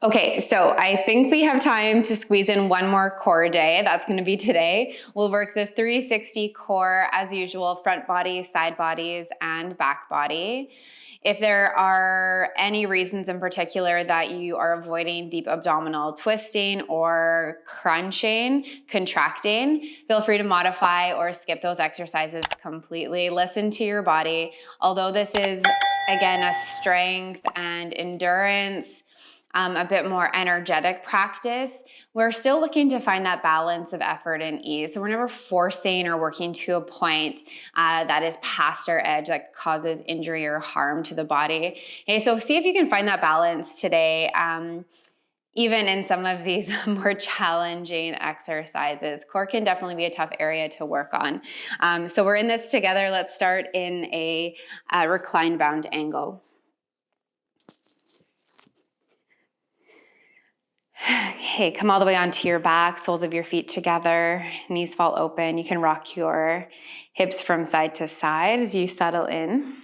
Okay, so I think we have time to squeeze in one more core day. That's going to be today. We'll work the 360 core as usual, front body, side bodies, and back body. If there are any reasons in particular that you are avoiding deep abdominal twisting or crunching, contracting, feel free to modify or skip those exercises completely. Listen to your body. Although this is, again, a strength and endurance, a bit more energetic practice, we're still looking to find that balance of effort and ease. So we're never forcing or working to a point that is past our edge that causes injury or harm to the body. Okay, so see if you can find that balance today, even in some of these more challenging exercises. Core can definitely be a tough area to work on. So we're in this together. Let's start in a reclined bound angle. Okay, come all the way onto your back, soles of your feet together, knees fall open. You can rock your hips from side to side as you settle in.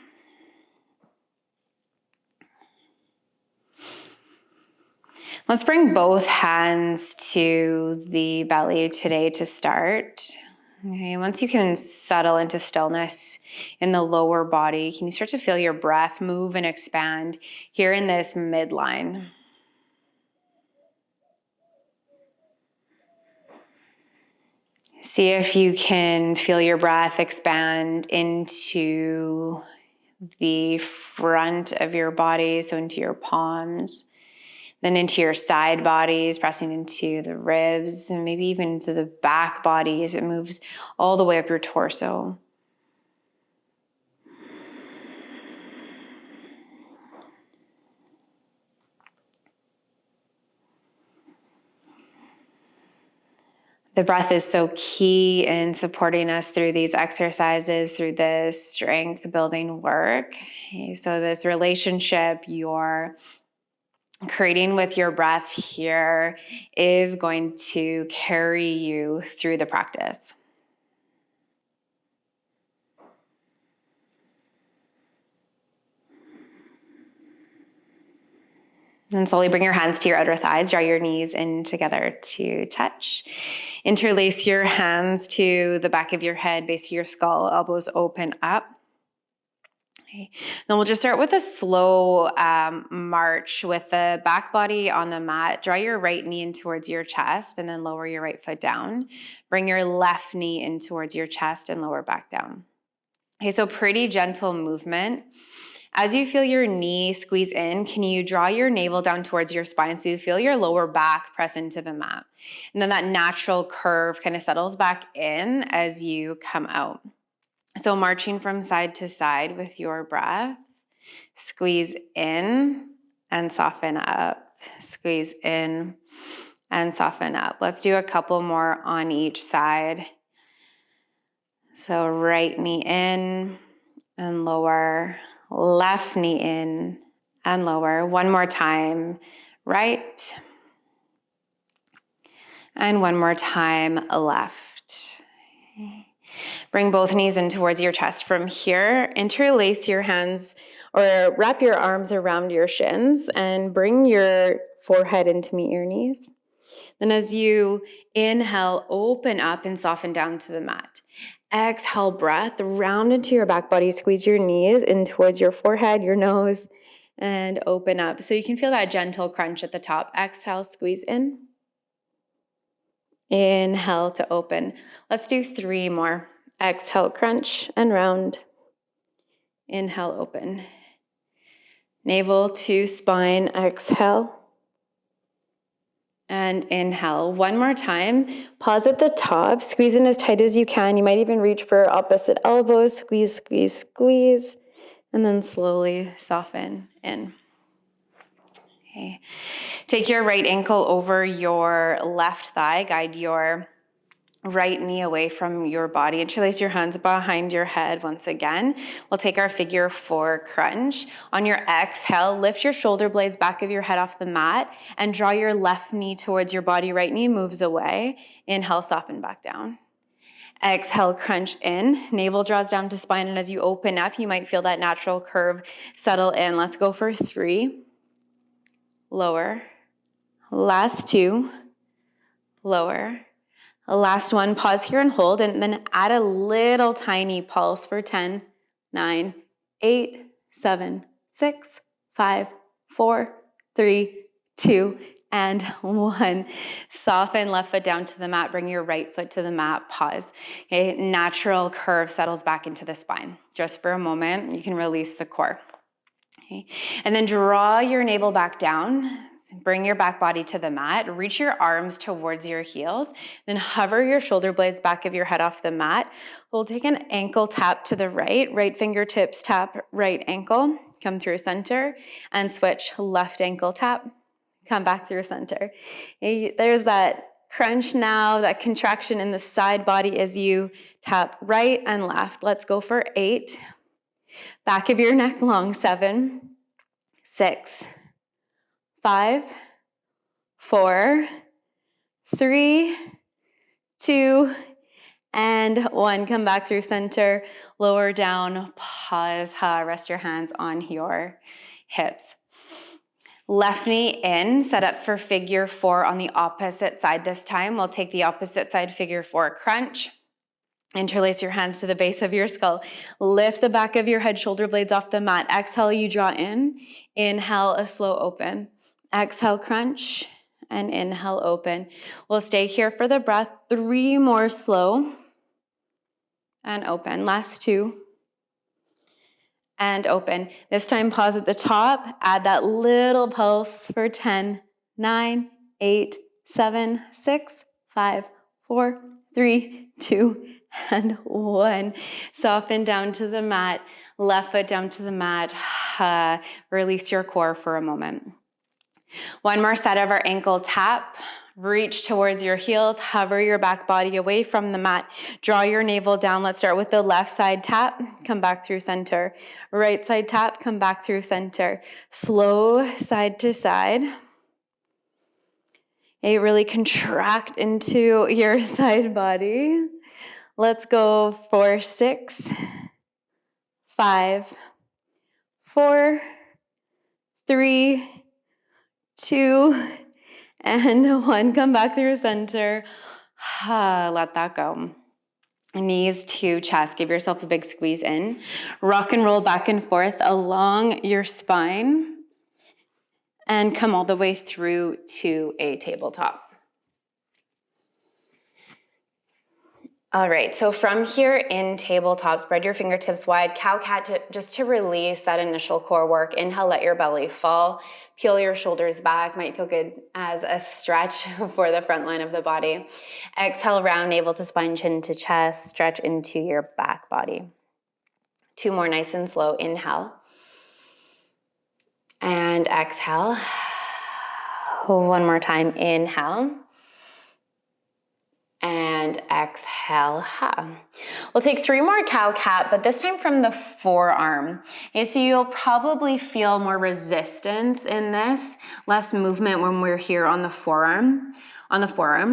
Let's bring both hands to the belly today to start. Okay, once you can settle into stillness in the lower body, can you start to feel your breath move and expand here in this midline? See if you can feel your breath expand into the front of your body, so into your palms, then into your side bodies, pressing into the ribs, and maybe even into the back body as it moves all the way up your torso. The breath is so key in supporting us through these exercises, through this strength building work. Okay, so this relationship you're creating with your breath here is going to carry you through the practice. And slowly bring your hands to your outer thighs, draw your knees in together to touch. Interlace your hands to the back of your head, base of your skull, elbows open up. Okay. Then we'll just start with a slow march with the back body on the mat. Draw your right knee in towards your chest and then lower your right foot down. Bring your left knee in towards your chest and lower back down. Okay, so pretty gentle movement. As you feel your knee squeeze in, can you draw your navel down towards your spine so you feel your lower back press into the mat? And then that natural curve kind of settles back in as you come out. So marching from side to side with your breath, squeeze in and soften up, squeeze in and soften up. Let's do a couple more on each side. So right knee in and lower, left knee in and lower. One more time, right. And one more time, left. Bring both knees in towards your chest. From here, interlace your hands or wrap your arms around your shins and bring your forehead in to meet your knees. Then as you inhale, open up and soften down to the mat. Exhale, breath, round into your back body, squeeze your knees in towards your forehead, your nose, and open up. So you can feel that gentle crunch at the top. Exhale, squeeze in. Inhale to open. Let's do 3 more. Exhale, crunch and round. Inhale, open. Navel to spine, exhale. And inhale. One more time. Pause at the top. Squeeze in as tight as you can. You might even reach for opposite elbows. Squeeze, squeeze, squeeze. And then slowly soften in. Okay. Take your right ankle over your left thigh. Guide your right knee away from your body. Interlace your hands behind your head once again. We'll take our figure 4 crunch. On your exhale, lift your shoulder blades back of your head off the mat and draw your left knee towards your body. Right knee moves away. Inhale, soften back down. Exhale, crunch in. Navel draws down to spine, and as you open up, you might feel that natural curve settle in. Let's go for 3. Lower. Last two, lower. Last one, pause here and hold, and then add a little tiny pulse for 10, 9, 8, 7, 6, 5, 4, 3, 2, and 1. Soften left foot down to the mat, bring your right foot to the mat, pause. Okay, natural curve settles back into the spine. Just for a moment, you can release the core. Okay, and then draw your navel back down. Bring your back body to the mat, reach your arms towards your heels, then hover your shoulder blades back of your head off the mat. We'll take an ankle tap to the right fingertips tap right ankle, come through center, and switch left ankle tap, come back through center. There's that crunch now, that contraction in the side body as you tap right and left. Let's go for 8. Back of your neck long, 7, 6, 5, 4, 3, 2, and 1. Come back through center, lower down, pause, rest your hands on your hips. Left knee in, set up for figure 4 on the opposite side this time. We'll take the opposite side, figure 4 crunch. Interlace your hands to the base of your skull. Lift the back of your head, shoulder blades off the mat. Exhale, you draw in. Inhale, a slow open. Exhale, crunch, and inhale, open. We'll stay here for the breath. 3 more slow, and open. Last 2, and open. This time, pause at the top. Add that little pulse for 10, 9, 8, 7, 6, 5, 4, 3, 2, and 1. Soften down to the mat. Left foot down to the mat. Release your core for a moment. One more set of our ankle tap. Reach towards your heels, hover your back body away from the mat. Draw your navel down. Let's start with the left side tap. Come back through center. Right side tap, come back through center. Slow side to side. Okay, really contract into your side body. Let's go for 6, 5, 4, 3, 2, and 1. Come back through center. Let that go. Knees to chest. Give yourself a big squeeze in. Rock and roll back and forth along your spine. And come all the way through to a tabletop. All right, so from here in tabletop, spread your fingertips wide, cow-cat just to release that initial core work. Inhale, let your belly fall. Peel your shoulders back, might feel good as a stretch for the front line of the body. Exhale, round navel to spine, chin to chest, stretch into your back body. 2 more, nice and slow. Inhale. And exhale. 1 more time, inhale. And exhale. We'll take 3 more cow-cat, but this time from the forearm. Okay, so you'll probably feel more resistance in this, less movement when we're here on the forearms.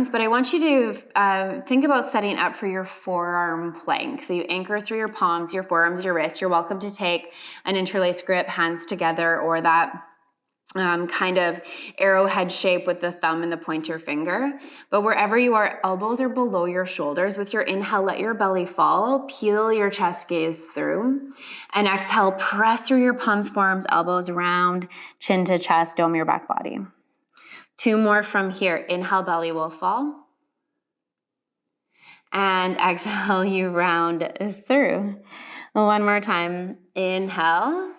But I want you to think about setting up for your forearm plank. So you anchor through your palms, your forearms, your wrists. You're welcome to take an interlaced grip, hands together, or that kind of arrowhead shape with the thumb and the pointer finger. But wherever you are, elbows are below your shoulders. With your inhale, let your belly fall, peel your chest gaze through, and exhale, press through your palms, forearms, elbows, round, chin to chest, dome your back body. 2 more from here. Inhale, belly will fall. And exhale, you round through. 1 more time. Inhale.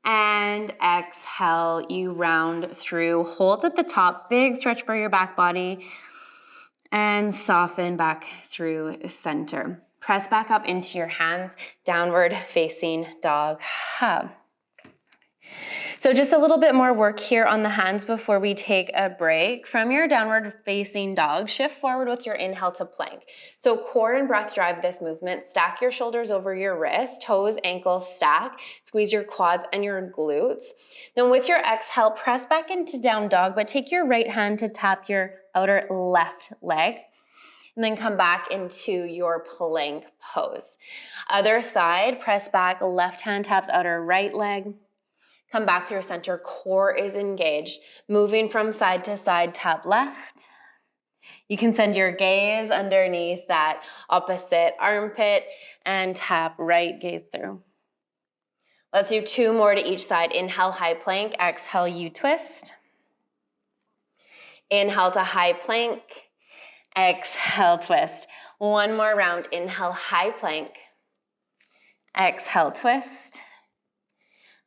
And exhale, you round through. Hold at the top, big stretch for your back body, and soften back through center. Press back up into your hands, downward facing dog. So just a little bit more work here on the hands before we take a break. From your downward facing dog, shift forward with your inhale to plank. So core and breath drive this movement. Stack your shoulders over your wrists, toes, ankles stack. Squeeze your quads and your glutes. Then with your exhale, press back into down dog, but take your right hand to tap your outer left leg. And then come back into your plank pose. Other side, press back, left hand taps outer right leg. Come back through center, core is engaged. Moving from side to side, tap left. You can send your gaze underneath that opposite armpit and tap right, gaze through. Let's do 2 more to each side. Inhale, high plank. Exhale, you twist. Inhale to high plank. Exhale, twist. 1 more round. Inhale, high plank. Exhale, twist.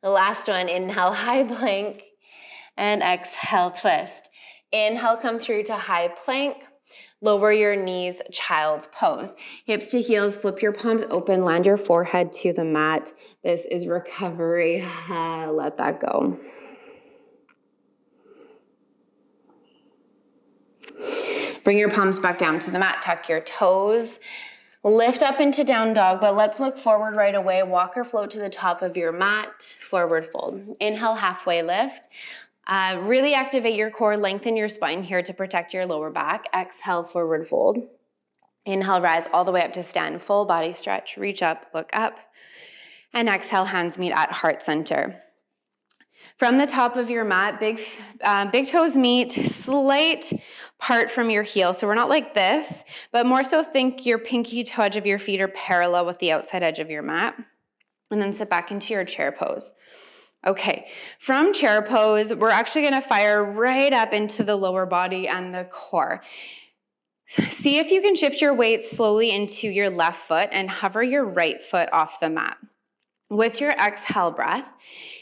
The last one, inhale, high plank. And exhale, twist. Inhale, come through to high plank. Lower your knees, child's pose. Hips to heels, flip your palms open, land your forehead to the mat. This is recovery. Let that go. Bring your palms back down to the mat, tuck your toes. Lift up into down dog, but let's look forward right away. Walk or float to the top of your mat, forward fold. Inhale, halfway lift. Really activate your core, lengthen your spine here to protect your lower back. Exhale, forward fold. Inhale, rise all the way up to stand, full body stretch. Reach up, look up. And exhale, hands meet at heart center. From the top of your mat, big toes meet, slight part from your heel. So we're not like this, but more so think your pinky toe edge of your feet are parallel with the outside edge of your mat. And then sit back into your chair pose. Okay, from chair pose, we're actually gonna fire right up into the lower body and the core. See if you can shift your weight slowly into your left foot and hover your right foot off the mat. With your exhale breath,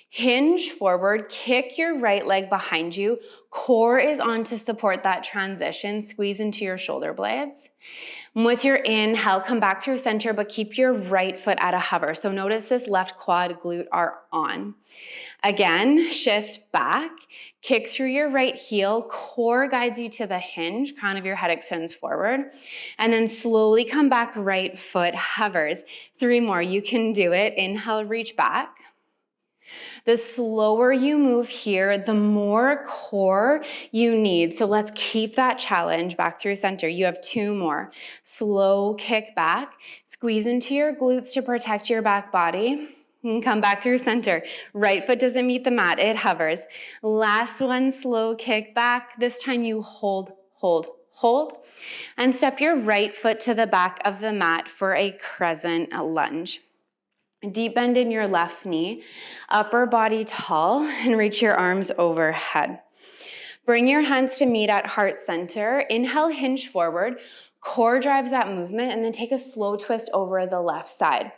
hinge forward, kick your right leg behind you. Core is on to support that transition. Squeeze into your shoulder blades. With your inhale, come back through center, but keep your right foot at a hover. So notice this left quad glute are on. Again, shift back, kick through your right heel, core guides you to the hinge, crown of your head extends forward, and then slowly come back, right foot hovers. 3 more, you can do it. Inhale, reach back. The slower you move here, the more core you need. So let's keep that challenge back through center. You have 2 more. Slow kick back, squeeze into your glutes to protect your back body. And come back through center. Right foot doesn't meet the mat, it hovers. Last one, slow kick back. This time you hold, hold, hold. And step your right foot to the back of the mat for a crescent lunge. Deep bend in your left knee, upper body tall, and reach your arms overhead. Bring your hands to meet at heart center. Inhale, hinge forward. Core drives that movement, and then take a slow twist over the left side.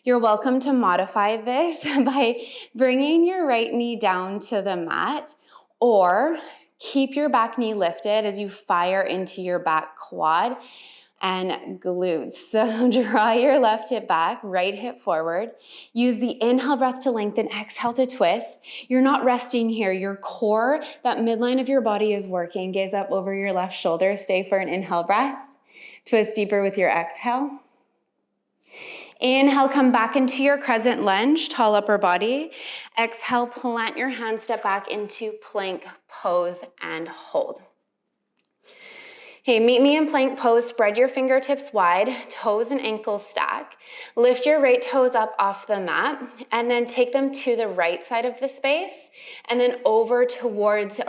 You're welcome to modify this by bringing your right knee down to the mat, or keep your back knee lifted as you fire into your back quad and glutes. So draw your left hip back, right hip forward. Use the inhale breath to lengthen, exhale to twist. You're not resting here. Your core, that midline of your body is working. Gaze up over your left shoulder. Stay for an inhale breath. Twist deeper with your exhale. Inhale, come back into your crescent lunge, tall upper body. Exhale, plant your hands, step back into plank pose and hold. Okay, meet me in plank pose. Spread your fingertips wide, toes and ankles stack. Lift your right toes up off the mat and then take them to the right side of the space and then over towards,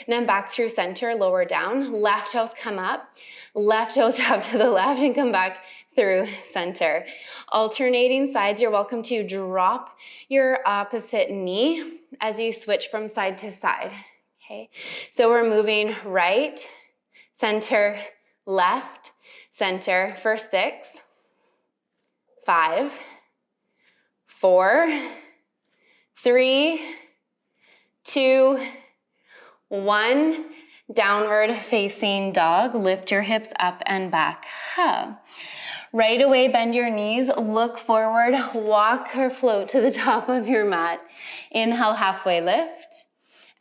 then back through center, lower down. Left toes come up, left toes tap to the left and come back through center. Alternating sides, you're welcome to drop your opposite knee as you switch from side to side. Okay, so we're moving right, center, left, center for 6, 5, 4, 3, 2, 1. Downward facing dog. Lift your hips up and back. Right away, bend your knees, look forward, walk or float to the top of your mat. Inhale, halfway lift.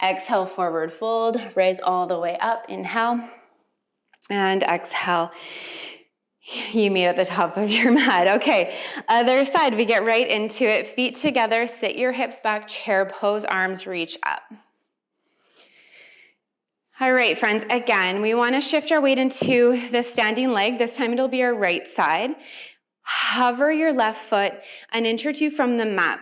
Exhale, forward fold. Raise all the way up. Inhale. And exhale, you meet at the top of your mat. Okay, other side, we get right into it. Feet together, sit your hips back, chair pose, arms reach up. All right, friends, again, we want to shift our weight into the standing leg. This time it'll be our right side. Hover your left foot an inch or 2 from the mat.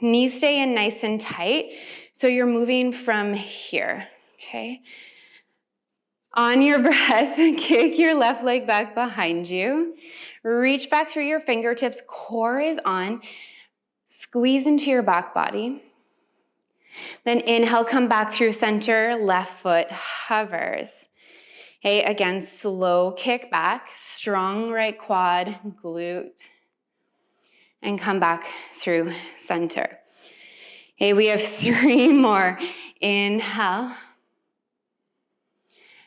Knees stay in nice and tight. So you're moving from here, okay? On your breath, kick your left leg back behind you. Reach back through your fingertips, core is on. Squeeze into your back body. Then inhale, come back through center, left foot hovers. Okay, again, slow kick back, strong right quad, glute, and come back through center. Okay, we have 3 more. Inhale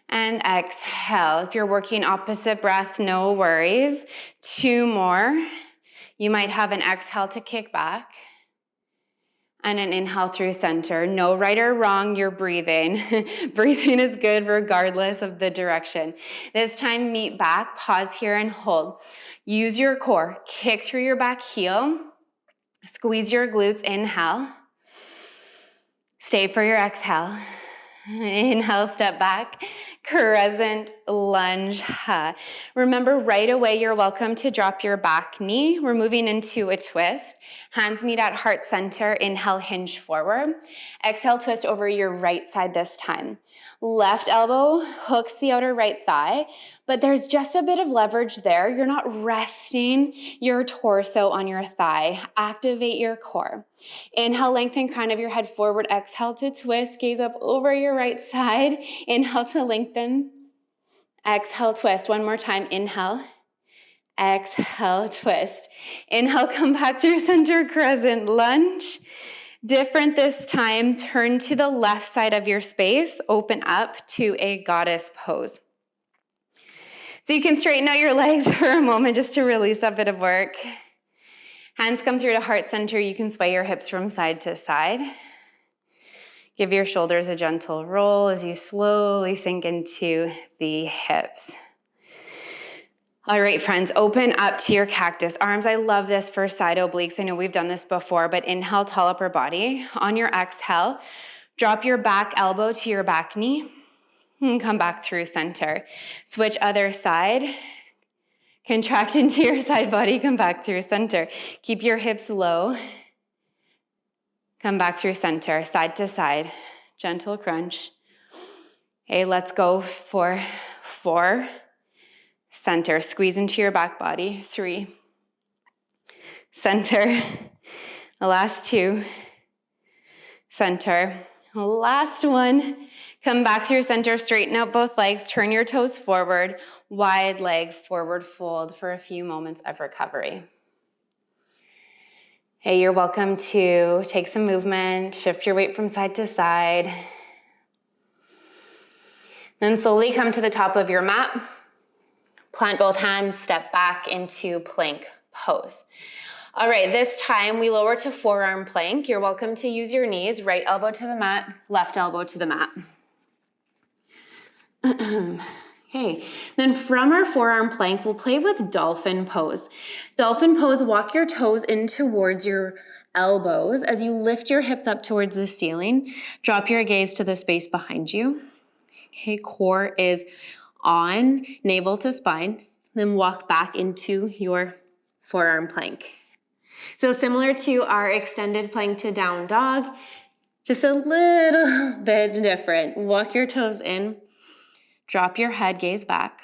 and exhale. If you're working opposite breath, no worries. 2 more. You might have an exhale to kick back and an inhale through center. No right or wrong, you're breathing. Breathing is good regardless of the direction. This time, meet back, pause here and hold. Use your core, kick through your back heel, squeeze your glutes, inhale. Stay for your exhale. Inhale, step back, crescent lunge. Remember, right away, you're welcome to drop your back knee. We're moving into a twist. Hands meet at heart center. Inhale, hinge forward. Exhale, twist over your right side this time. Left elbow hooks the outer right thigh, but there's just a bit of leverage there. You're not resting your torso on your thigh. Activate your core. Inhale, lengthen crown of your head forward. Exhale to twist. Gaze up over your right side. Inhale to lengthen. Exhale, twist. One more time. Inhale. Exhale, twist. Inhale, come back through center, crescent lunge. Different this time. Turn to the left side of your space. Open up to a goddess pose. So you can straighten out your legs for a moment just to release a bit of work. Hands come through to heart center. You can sway your hips from side to side. Give your shoulders a gentle roll as you slowly sink into the hips. All right, friends, open up to your cactus arms. I love this for side obliques. I know we've done this before, but inhale, tall upper body. On your exhale, drop your back elbow to your back knee and come back through center. Switch other side. Contract into your side body, come back through center. Keep your hips low. Come back through center, side to side. Gentle crunch. Okay, let's go for 4. Center, squeeze into your back body. 3. Center. The last 2. Center. Last 1. Come back through center, straighten out both legs, turn your toes forward, wide leg forward fold for a few moments of recovery. Hey, you're welcome to take some movement, shift your weight from side to side. Then slowly come to the top of your mat. Plant both hands, step back into plank pose. All right, this time we lower to forearm plank. You're welcome to use your knees, right elbow to the mat, left elbow to the mat. Okay, then from our forearm plank, we'll play with dolphin pose. Dolphin pose, walk your toes in towards your elbows as you lift your hips up towards the ceiling. Drop your gaze to the space behind you. Okay, core is on, navel to spine. Then walk back into your forearm plank. So similar to our extended plank to down dog, just a little bit different. Walk your toes in. Drop your head, gaze back,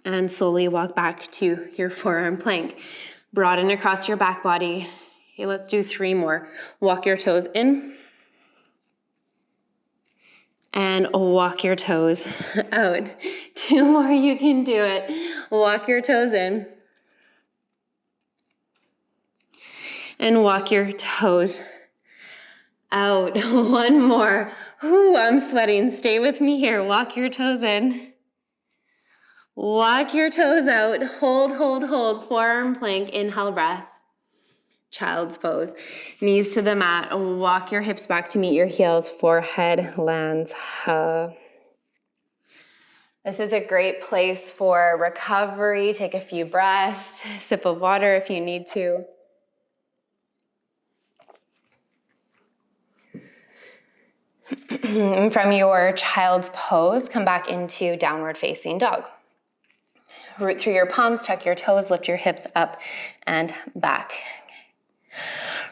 and slowly walk back to your forearm plank. Broaden across your back body. Okay, let's do 3 more. Walk your toes in, and walk your toes out. 2 more, you can do it. Walk your toes in, and walk your toes out. 1 more. Ooh, I'm sweating. Stay with me here. Walk your toes in. Walk your toes out. Hold, hold, hold. Forearm plank. Inhale, breath. Child's pose. Knees to the mat. Walk your hips back to meet your heels. Forehead lands. This is a great place for recovery. Take a few breaths. Sip of water if you need to. From your child's pose, come back into downward facing dog. Root through your palms, tuck your toes, lift your hips up and back.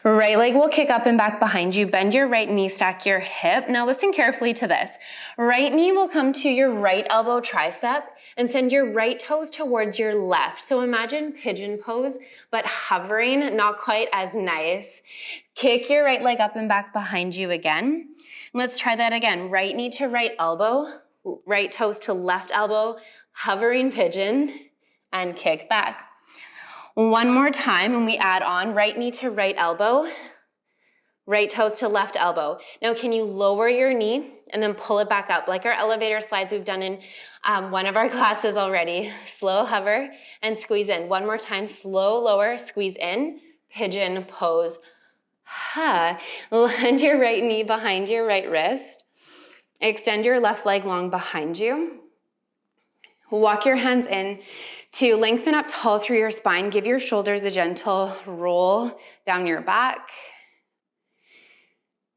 Right leg will kick up and back behind you. Bend your right knee, stack your hip. Now listen carefully to this. Right knee will come to your right elbow tricep and send your right toes towards your left. So imagine pigeon pose, but hovering, not quite as nice. Kick your right leg up and back behind you again. Let's try that again. Right knee to right elbow, right toes to left elbow, hovering pigeon, and kick back. One more time, and we add on right knee to right elbow, right toes to left elbow. Now, can you lower your knee and then pull it back up? Like our elevator slides we've done in one of our classes already. Slow hover and squeeze in. One more time, slow lower, squeeze in, pigeon pose. Land your right knee behind your right wrist. Extend your left leg long behind you. Walk your hands in to lengthen up tall through your spine. Give your shoulders a gentle roll down your back.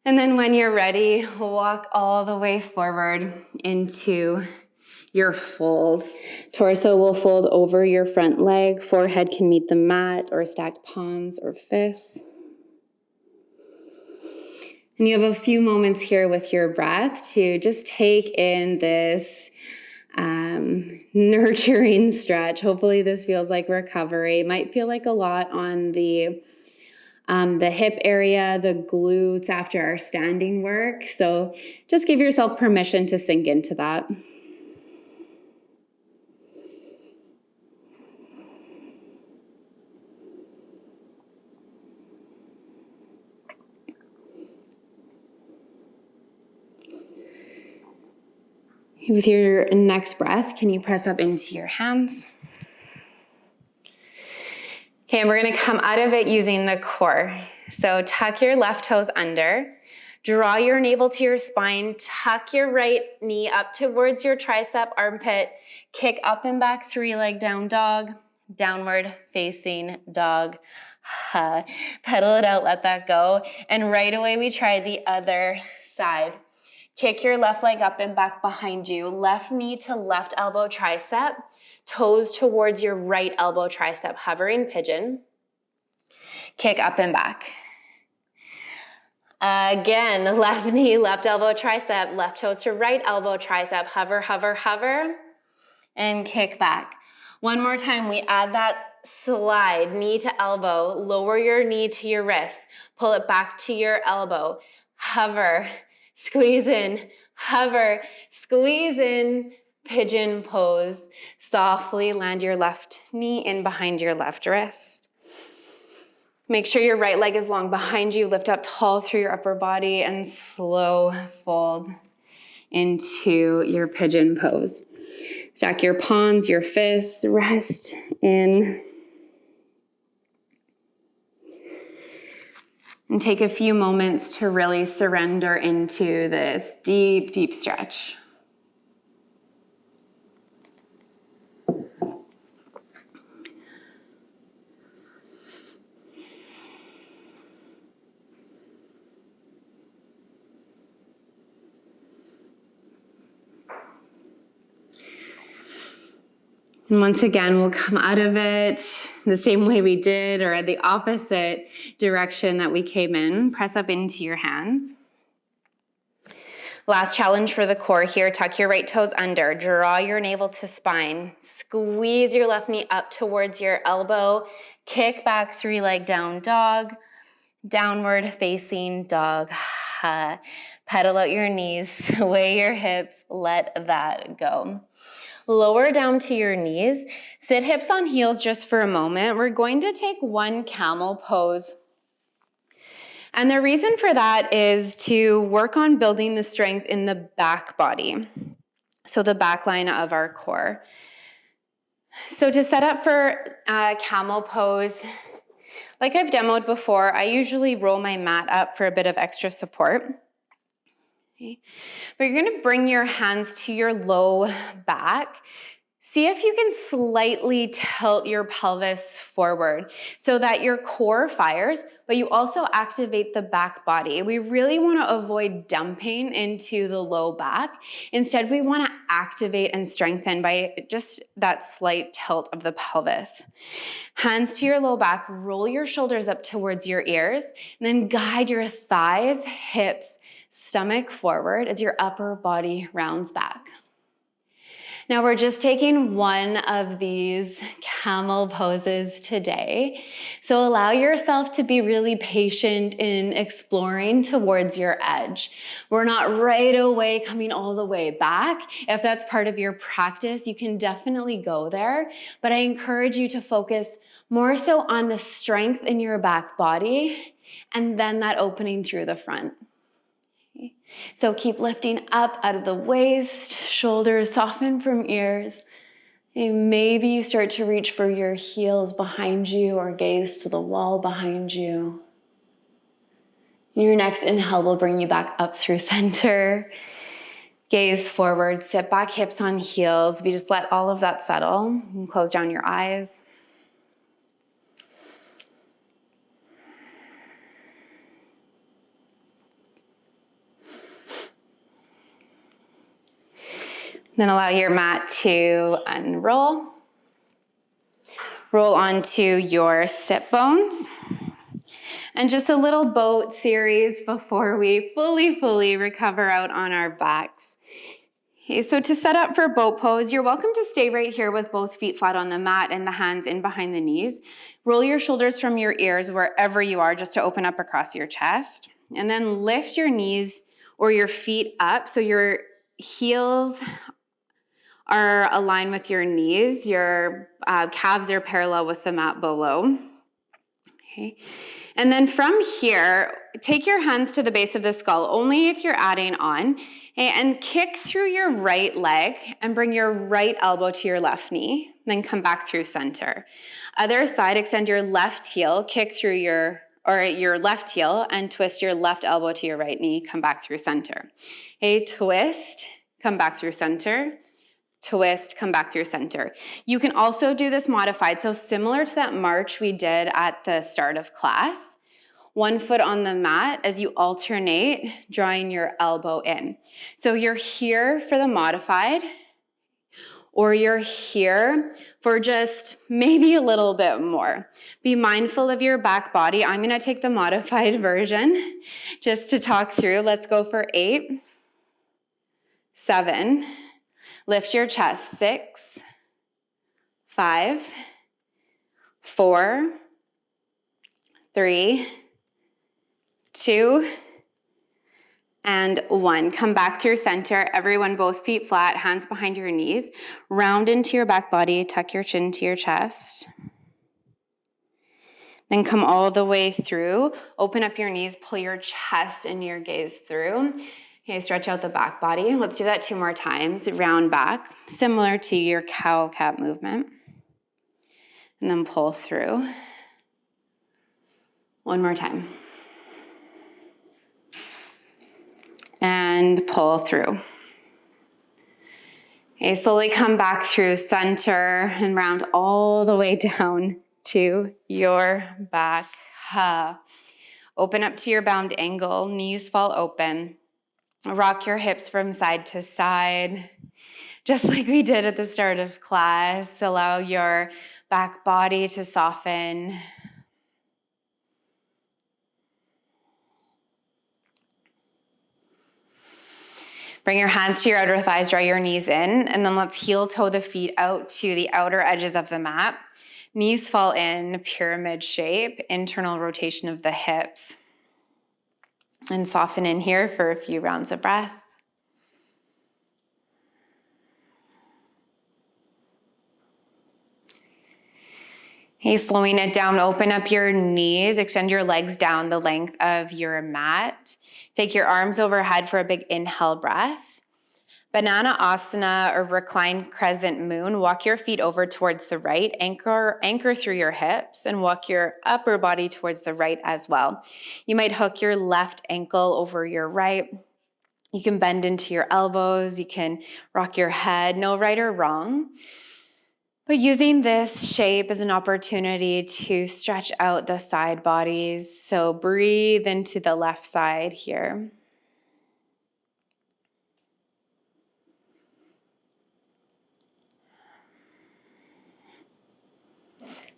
And then when you're ready, walk all the way forward into your fold. Torso will fold over your front leg. Forehead can meet the mat or stacked palms or fists. And you have a few moments here with your breath to just take in this nurturing stretch. Hopefully this feels like recovery. It might feel like a lot on the hip area, the glutes after our standing work. So just give yourself permission to sink into that. With your next breath, can you press up into your hands? Okay, and we're gonna come out of it using the core. So tuck your left toes under, draw your navel to your spine, tuck your right knee up towards your tricep armpit, kick up and back, three-leg down dog, downward facing dog. Pedal it out, let that go. And right away we try the other side. Kick your left leg up and back behind you. Left knee to left elbow tricep. Toes towards your right elbow tricep. Hovering pigeon. Kick up and back. Again, left knee, left elbow tricep. Left toes to right elbow tricep. Hover, hover, hover. And kick back. One more time, we add that slide. Knee to elbow. Lower your knee to your wrist. Pull it back to your elbow. Hover. Squeeze in, hover, squeeze in, pigeon pose. Softly land your left knee in behind your left wrist. Make sure your right leg is long behind you. Lift up tall through your upper body and slow fold into your pigeon pose. Stack your palms, your fists, rest in. And take a few moments to really surrender into this deep, deep stretch. And once again, we'll come out of it the same way we did, or the opposite direction that we came in. Press up into your hands. Last challenge for the core here. Tuck your right toes under. Draw your navel to spine. Squeeze your left knee up towards your elbow. Kick back, three-leg down dog. Downward facing dog. Pedal out your knees. Sway your hips. Let that go. Lower down to your knees. Sit hips on heels just for a moment. We're going to take one camel pose. And the reason for that is to work on building the strength in the back body. So the back line of our core. So to set up for a camel pose, like I've demoed before, I usually roll my mat up for a bit of extra support. Okay. But you're going to bring your hands to your low back. See if you can slightly tilt your pelvis forward so that your core fires, but you also activate the back body. We really want to avoid dumping into the low back. Instead, we want to activate and strengthen by just that slight tilt of the pelvis. Hands to your low back, roll your shoulders up towards your ears, and then guide your thighs, hips, stomach forward as your upper body rounds back. Now we're just taking one of these camel poses today. So allow yourself to be really patient in exploring towards your edge. We're not right away coming all the way back. If that's part of your practice, you can definitely go there. But I encourage you to focus more so on the strength in your back body and then that opening through the front. So keep lifting up out of the waist, shoulders soften from ears. And maybe you start to reach for your heels behind you or gaze to the wall behind you. Your next inhale will bring you back up through center. Gaze forward, sit back, hips on heels. We just let all of that settle and close down your eyes. Then allow your mat to unroll. Roll onto your sit bones. And just a little boat series before we fully recover out on our backs. Okay, so to set up for boat pose, you're welcome to stay right here with both feet flat on the mat and the hands in behind the knees. Roll your shoulders from your ears wherever you are just to open up across your chest. And then lift your knees or your feet up so your heels are aligned with your knees. Your calves are parallel with the mat below. Okay. And then from here, take your hands to the base of the skull, only if you're adding on, okay, and kick through your right leg and bring your right elbow to your left knee, then come back through center. Other side, extend your left heel, kick through your left heel and twist your left elbow to your right knee, come back through center. Okay, twist, come back through center. Twist, come back through center. You can also do this modified, so similar to that march we did at the start of class. One foot on the mat as you alternate, drawing your elbow in. So you're here for the modified, or you're here for just maybe a little bit more. Be mindful of your back body. I'm gonna take the modified version just to talk through. Let's go for 8, 7, lift your chest, 6, 5, 4, 3, 2, and 1. Come back through center. Everyone, both feet flat, hands behind your knees. Round into your back body, tuck your chin to your chest. Then come all the way through. Open up your knees, pull your chest and your gaze through. Okay, stretch out the back body. Let's do that 2 more times. Round back, similar to your cow cat movement. And then pull through. 1 more time. And pull through. Okay, slowly come back through center and round all the way down to your back. Open up to your bound angle, knees fall open. Rock your hips from side to side, just like we did at the start of class. Allow your back body to soften. Bring your hands to your outer thighs, draw your knees in, and then let's heel toe the feet out to the outer edges of the mat. Knees fall in, pyramid shape, internal rotation of the hips. And soften in here for a few rounds of breath. Okay, slowing it down, open up your knees, extend your legs down the length of your mat. Take your arms overhead for a big inhale breath. Banana asana or reclined crescent moon. Walk your feet over towards the right, anchor through your hips, and walk your upper body towards the right as well. You might hook your left ankle over your right. You can bend into your elbows. You can rock your head. No right or wrong. But using this shape as an opportunity to stretch out the side bodies. So breathe into the left side here.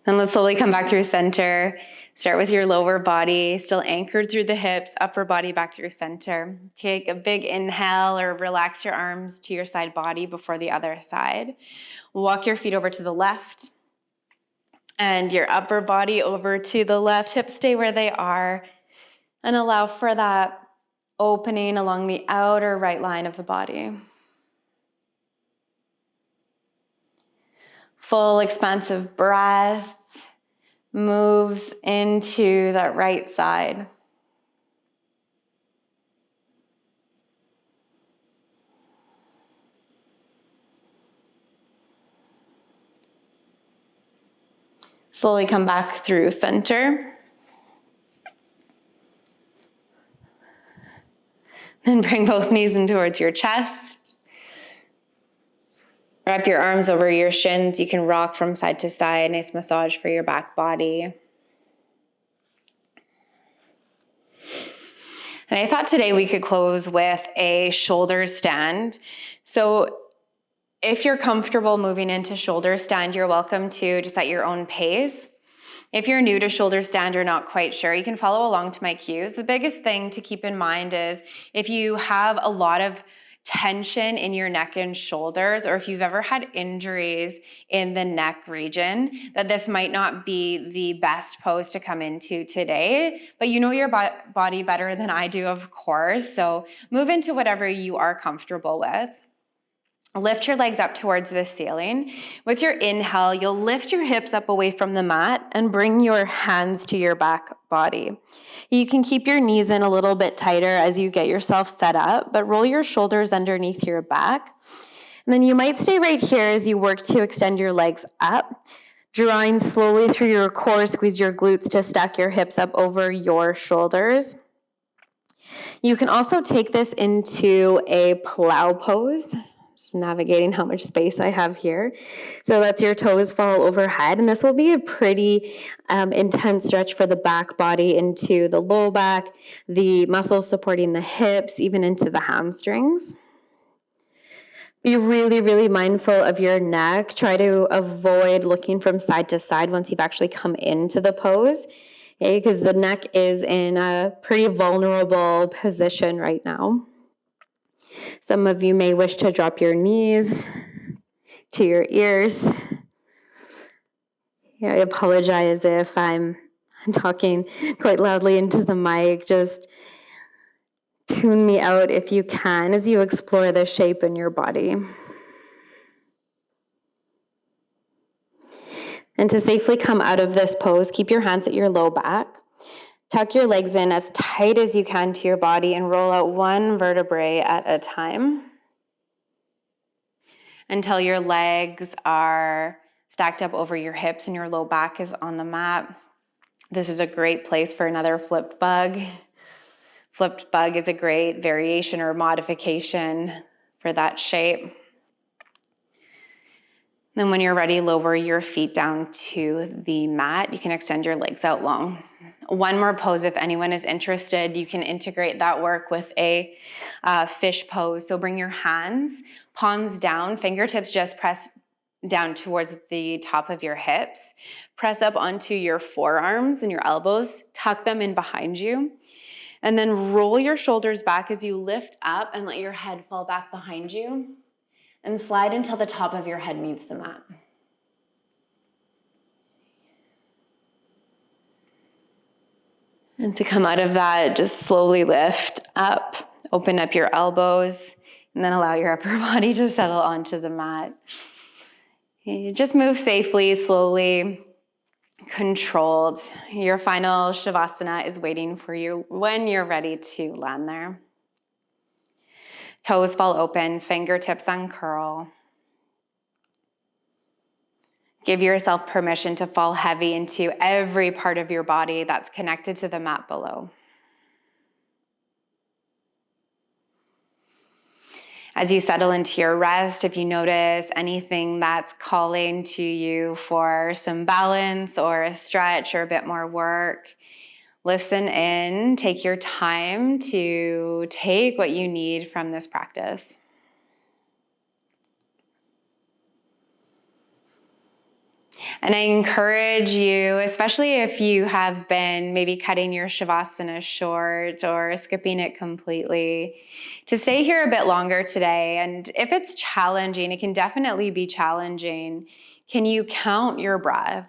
Then let's slowly come back through center. Start with your lower body, still anchored through the hips, upper body back through center. Take a big inhale or relax your arms to your side body before the other side. Walk your feet over to the left and your upper body over to the left. Hips stay where they are and allow for that opening along the outer right line of the body. Full expansive breath moves into that right side. Slowly come back through center. Then bring both knees in towards your chest. Wrap your arms over your shins. You can rock from side to side. Nice massage for your back body. And I thought today we could close with a shoulder stand. So if you're comfortable moving into shoulder stand, you're welcome to, just at your own pace. If you're new to shoulder stand or not quite sure, you can follow along to my cues. The biggest thing to keep in mind is if you have a lot of tension in your neck and shoulders, or if you've ever had injuries in the neck region, that this might not be the best pose to come into today, but you know your body better than I do, of course. So move into whatever you are comfortable with. Lift your legs up towards the ceiling. With your inhale, you'll lift your hips up away from the mat and bring your hands to your back body. You can keep your knees in a little bit tighter as you get yourself set up, but roll your shoulders underneath your back. And then you might stay right here as you work to extend your legs up. Drawing slowly through your core, squeeze your glutes to stack your hips up over your shoulders. You can also take this into a plow pose. Just navigating how much space I have here. So that's your toes fall overhead, and this will be a pretty intense stretch for the back body into the low back, the muscles supporting the hips, even into the hamstrings. Be really, really mindful of your neck. Try to avoid looking from side to side once you've actually come into the pose, okay? Because the neck is in a pretty vulnerable position right now. Some of you may wish to drop your knees to your ears. Yeah, I apologize if I'm talking quite loudly into the mic. Just tune me out if you can as you explore the shape in your body. And to safely come out of this pose, keep your hands at your low back. Tuck your legs in as tight as you can to your body and roll out one vertebrae at a time until your legs are stacked up over your hips and your low back is on the mat. This is a great place for another flipped bug. Flipped bug is a great variation or modification for that shape. Then when you're ready, lower your feet down to the mat. You can extend your legs out long. One more pose, if anyone is interested, you can integrate that work with a fish pose. So bring your hands, palms down, fingertips just press down towards the top of your hips. Press up onto your forearms and your elbows, tuck them in behind you. And then roll your shoulders back as you lift up and let your head fall back behind you. And slide until the top of your head meets the mat. And to come out of that, just slowly lift up, open up your elbows, and then allow your upper body to settle onto the mat. You just move safely, slowly, controlled. Your final Shavasana is waiting for you when you're ready to land there. Toes fall open, fingertips uncurl. Give yourself permission to fall heavy into every part of your body that's connected to the mat below. As you settle into your rest, if you notice anything that's calling to you for some balance or a stretch or a bit more work, listen in, take your time to take what you need from this practice. And I encourage you, especially if you have been maybe cutting your Shavasana short or skipping it completely, to stay here a bit longer today. And if it's challenging, it can definitely be challenging. Can you count your breath?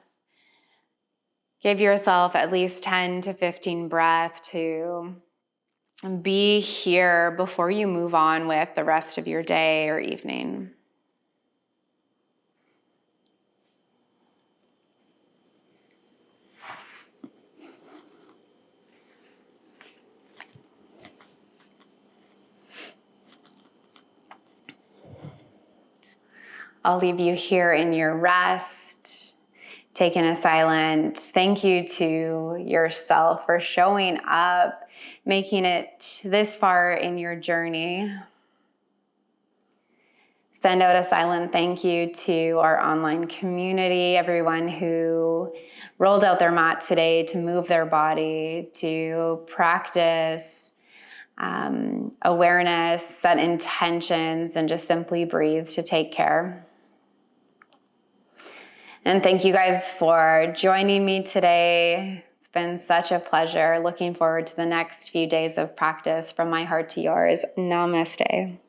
Give yourself at least 10 to 15 breaths to be here before you move on with the rest of your day or evening. I'll leave you here in your rest, taking a silent thank you to yourself for showing up, making it this far in your journey. Send out a silent thank you to our online community, everyone who rolled out their mat today to move their body, to practice awareness, set intentions, and just simply breathe to take care. And thank you guys for joining me today. It's been such a pleasure. Looking forward to the next few days of practice from my heart to yours. Namaste.